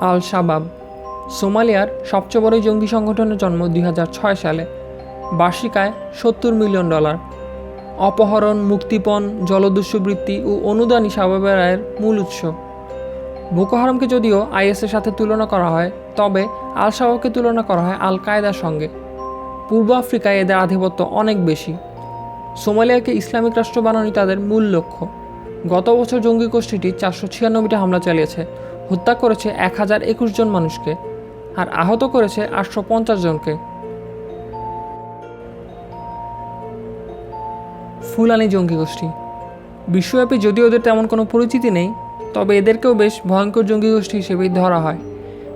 আল শাবাব সোমালিয়ার সবচেয়ে বড় জঙ্গি সংগঠনের জন্ম 2006 সালে। বার্ষিক আয় $70 মিলিয়ন। অপহরণ, মুক্তিপণ, জলদস্যুবৃত্তি ও অনুদানই শাবাবের আয়ের মূল উৎস। বোকো হারামকে যদিও আইএসের সাথে তুলনা করা হয়, তবে আল শাবাবকে তুলনা করা হয় আল কায়দার সঙ্গে। পূর্ব আফ্রিকায় এদের আধিপত্য অনেক বেশি। সোমালিয়াকে ইসলামিক রাষ্ট্র বানানোই তাদের মূল লক্ষ্য। গত বছর জঙ্গি গোষ্ঠীটি 496টি হামলা চালিয়েছে, হত্যা করেছে 1021 জন মানুষকে আর আহত করেছে 850 জনকে। ফুলানি জঙ্গি গোষ্ঠী বিশ্বব্যাপী যদিও ওদের তেমন কোনো পরিচিতি নেই, তবে এদেরকেও বেশ ভয়ঙ্কর জঙ্গি গোষ্ঠী হিসেবেই ধরা হয়।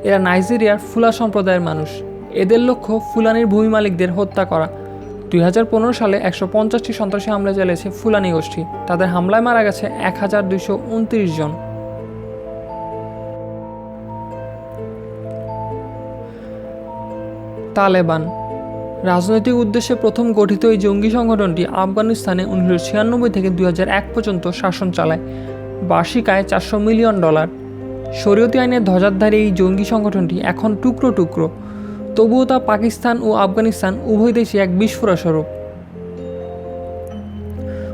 এরা নাইজেরিয়ার ফুলা সম্প্রদায়ের মানুষ। এদের লক্ষ্য ফুলানির ভূমি মালিকদের হত্যা করা। 2015 সালে 150টি সন্ত্রাসী হামলা চালিয়েছে ফুলানি গোষ্ঠী। তাদের হামলায় মারা গেছে 1229 জন। তালেবান রাজনৈতিক উদ্দেশ্যে প্রথম গঠিত এই জঙ্গি সংগঠনটি আফগানিস্তানে 1996 থেকে 2001 পর্যন্ত শাসন চালায়। বার্ষিক আয় $400 মিলিয়ন। শরীয়তি আইনের ধ্বজাধারী এই জঙ্গি সংগঠনটি এখন টুকরো টুকরো, তবুও তা পাকিস্তান ও আফগানিস্তান উভয় দেশে এক বিস্ফোরক স্বরূপ।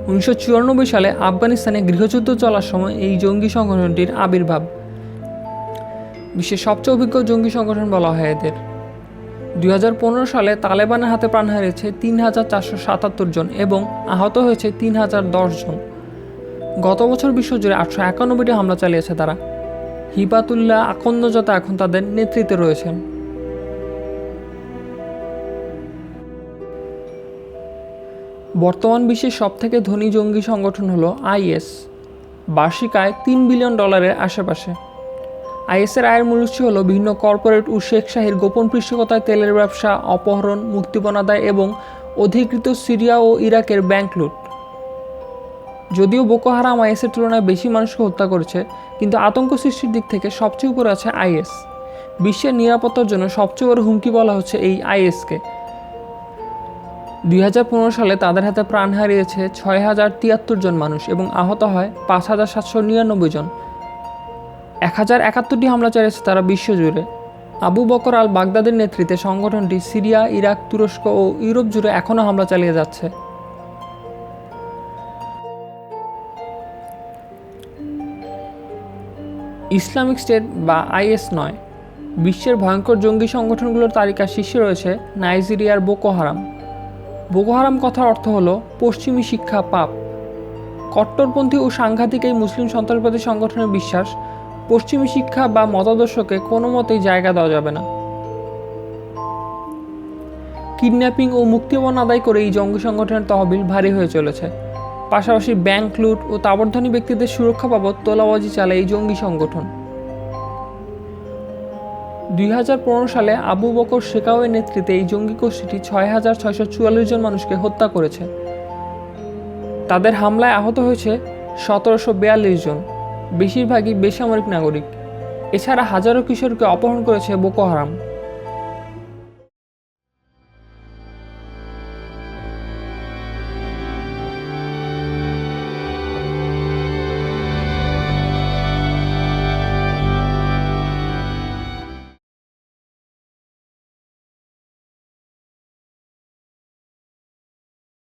1994 সালে আফগানিস্তানে গৃহযুদ্ধ চলার সময় এই জঙ্গি সংগঠনটির আবির্ভাব। বিশ্বের সবচেয়ে অভিজ্ঞ জঙ্গি সংগঠন বলা হয় এদের। 2015 সালে তালেবানের হাতে প্রাণ হারিয়েছে 3477 জন এবং আহত হয়েছে 3010 জন। গত বছর বিশ্বজুড়ে 891টি হামলা চালিয়েছে তারা। হিবাতুল্লাহ আকন্দজাতা এখন তাদের নেতৃত্বে রয়েছেন। বর্তমান বিশ্বের সবথেকে ধনী জঙ্গি সংগঠন হলো আইএস। বার্ষিক আয় $3 বিলিয়ন আশেপাশে। আইএসের আয়ের মূল উৎস হলো বিভিন্ন কর্পোরেট ও শেখ শাহীর গোপন পৃষ্ঠপোষকতায় তেলের ব্যবসা, অপহরণ, মুক্তিপণ আদায় এবং অধিকৃত সিরিয়া ও ইরাকের ব্যাংক লুট। যদিও বোকো হারাম আইএসের তুলনায় বেশি মানুষকে হত্যা করেছে, কিন্তু আতঙ্ক সৃষ্টির দিক থেকে সবচেয়ে উপরে আছে আইএস। বিশ্বের নিরাপত্তার জন্য সবচেয়ে বড় হুমকি বলা হচ্ছে এই আইএসকে। 2015 সালে তাদের হাতে প্রাণ হারিয়েছে 6073 জন মানুষ এবং আহত হয় 5799 জন। 1071টি হামলা চালিয়েছে তারা বিশ্বজুড়ে। আবু বকর আল বাগদাদের নেতৃত্বে সংগঠনটি সিরিয়া, ইরাক, তুরস্ক ও ইউরোপ জুড়ে এখনও হামলা চালিয়ে যাচ্ছে। ইসলামিক স্টেট বা আইএস নয়। বিশ্বের ভয়ঙ্কর জঙ্গি সংগঠনগুলোর তালিকা শীর্ষে রয়েছে নাইজেরিয়ার বোকো হারাম। বোকো হারাম কথার অর্থ হলো পশ্চিমী শিক্ষা পাপ। কট্টরপন্থী ও সাংঘাতিক এই মুসলিম সন্ত্রাসবাদী সংগঠনের বিশ্বাস, পশ্চিমী শিক্ষা বা মতাদর্শকে কোনো মতেই জায়গা দেওয়া যাবে না। কিডন্যাপিং ও মুক্তিপণ আদায় করে এই জঙ্গি সংগঠনের তহবিল ভারী হয়ে চলেছে। পাশাপাশি ব্যাংক লুট ও তাবড়ধনী ব্যক্তিদের সুরক্ষা বাবদ তোলাবাজি চালায় এই জঙ্গি সংগঠন। 2015 সালে আবু বকর শেকাওয়ের নেতৃত্বে এই জঙ্গি গোষ্ঠীটি 6644 জন মানুষকে হত্যা করেছে। তাদের হামলায় আহত হয়েছে 1742 জন, বেশিরভাগই বেসামরিক নাগরিক। এছাড়া হাজারো কিশোরকে অপহরণ করেছে বোকো হারাম।